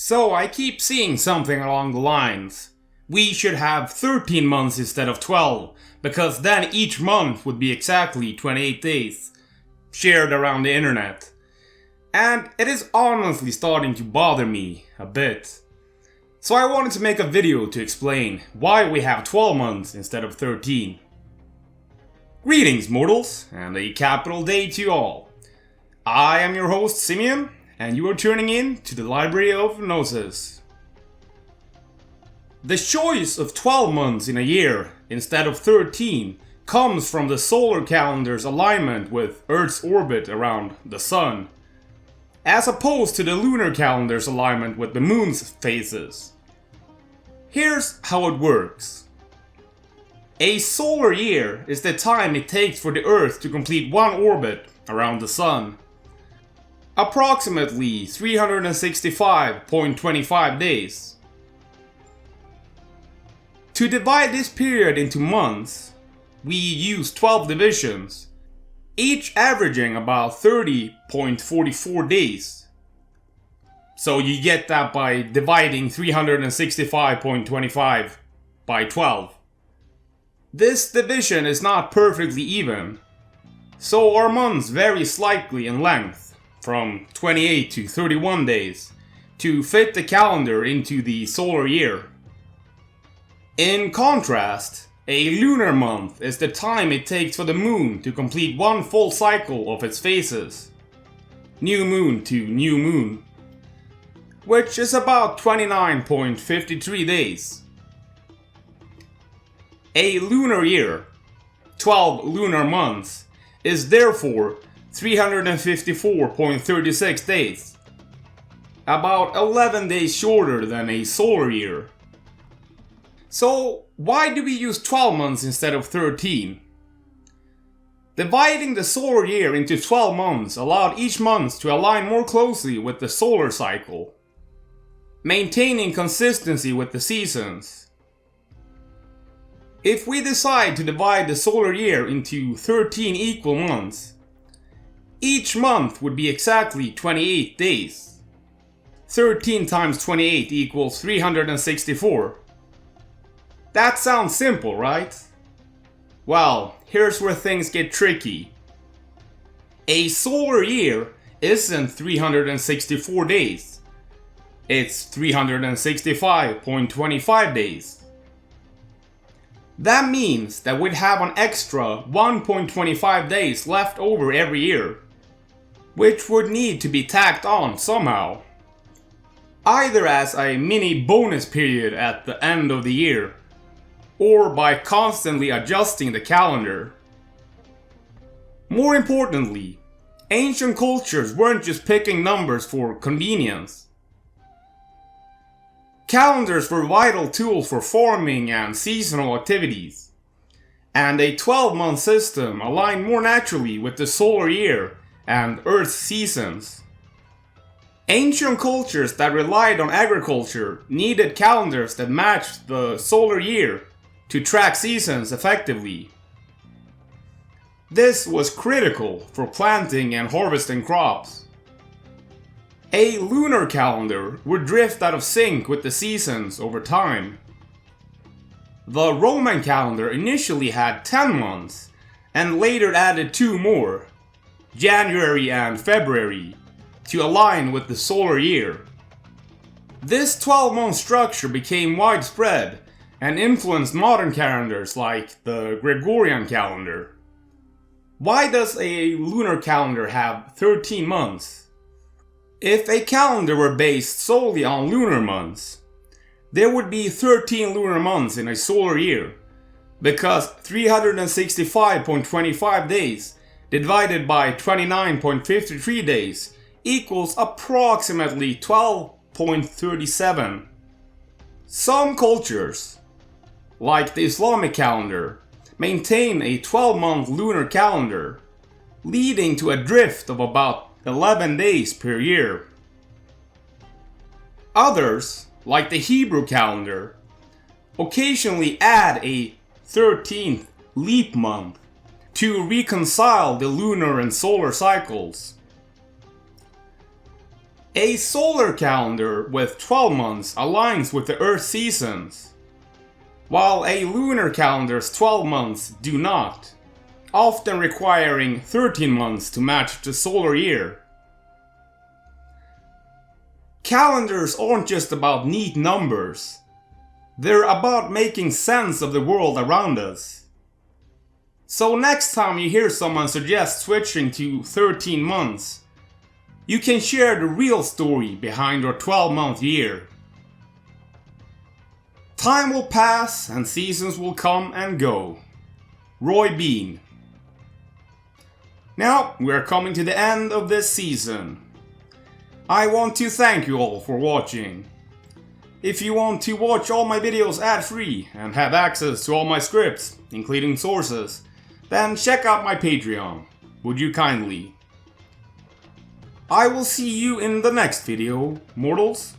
So I keep seeing something along the lines. We should have 13 months instead of 12, because then each month would be exactly 28 days, shared around the internet. And it is honestly starting to bother me a bit. So I wanted to make a video to explain why we have 12 months instead of 13. Greetings mortals, and a capital day to you all. I am your host Simeon, and you are tuning in to the Library of Gnosis. The choice of 12 months in a year instead of 13 comes from the solar calendar's alignment with Earth's orbit around the Sun, as opposed to the lunar calendar's alignment with the Moon's phases. Here's how it works. A solar year is the time it takes for the Earth to complete one orbit around the Sun. Approximately 365.25 days. To divide this period into months, we use 12 divisions, each averaging about 30.44 days. So you get that by dividing 365.25 by 12. This division is not perfectly even, so our months vary slightly in length, from 28 to 31 days, to fit the calendar into the solar year. In contrast, a lunar month is the time it takes for the moon to complete one full cycle of its phases, new moon to new moon, which is about 29.53 days. A lunar year, 12 lunar months, is therefore 354.36 days, about 11 days shorter than a solar year. So why do we use 12 months instead of 13? Dividing the solar year into 12 months allowed each month to align more closely with the solar cycle, maintaining consistency with the seasons. If we decide to divide the solar year into 13 equal months, each month would be exactly 28 days. 13 times 28 equals 364. That sounds simple, right? Well, here's where things get tricky. A solar year isn't 364 days. It's 365.25 days. That means that we'd have an extra 1.25 days left over every year, which would need to be tacked on somehow. Either as a mini bonus period at the end of the year, or by constantly adjusting the calendar. More importantly, ancient cultures weren't just picking numbers for convenience. Calendars were vital tools for farming and seasonal activities, and a 12-month system aligned more naturally with the solar year and Earth's seasons. Ancient cultures that relied on agriculture needed calendars that matched the solar year to track seasons effectively. This was critical for planting and harvesting crops. A lunar calendar would drift out of sync with the seasons over time. The Roman calendar initially had 10 months, and later added 2 more, January and February, to align with the solar year. This 12-month structure became widespread and influenced modern calendars like the Gregorian calendar. Why does a lunar calendar have 13 months? If a calendar were based solely on lunar months, there would be 13 lunar months in a solar year, because 365.25 days divided by 29.53 days equals approximately 12.37. Some cultures, like the Islamic calendar, maintain a 12-month lunar calendar, leading to a drift of about 11 days per year. Others, like the Hebrew calendar, occasionally add a 13th leap month to reconcile the lunar and solar cycles. A solar calendar with 12 months aligns with the Earth seasons, while a lunar calendar's 12 months do not, often requiring 13 months to match the solar year. Calendars aren't just about neat numbers, they're about making sense of the world around us. So next time you hear someone suggest switching to 13 months, you can share the real story behind your 12-month year. Time will pass and seasons will come and go. Roy Bean. Now, we are coming to the end of this season. I want to thank you all for watching. If you want to watch all my videos ad-free and have access to all my scripts, including sources, then check out my Patreon. Would you kindly? I will see you in the next video, mortals.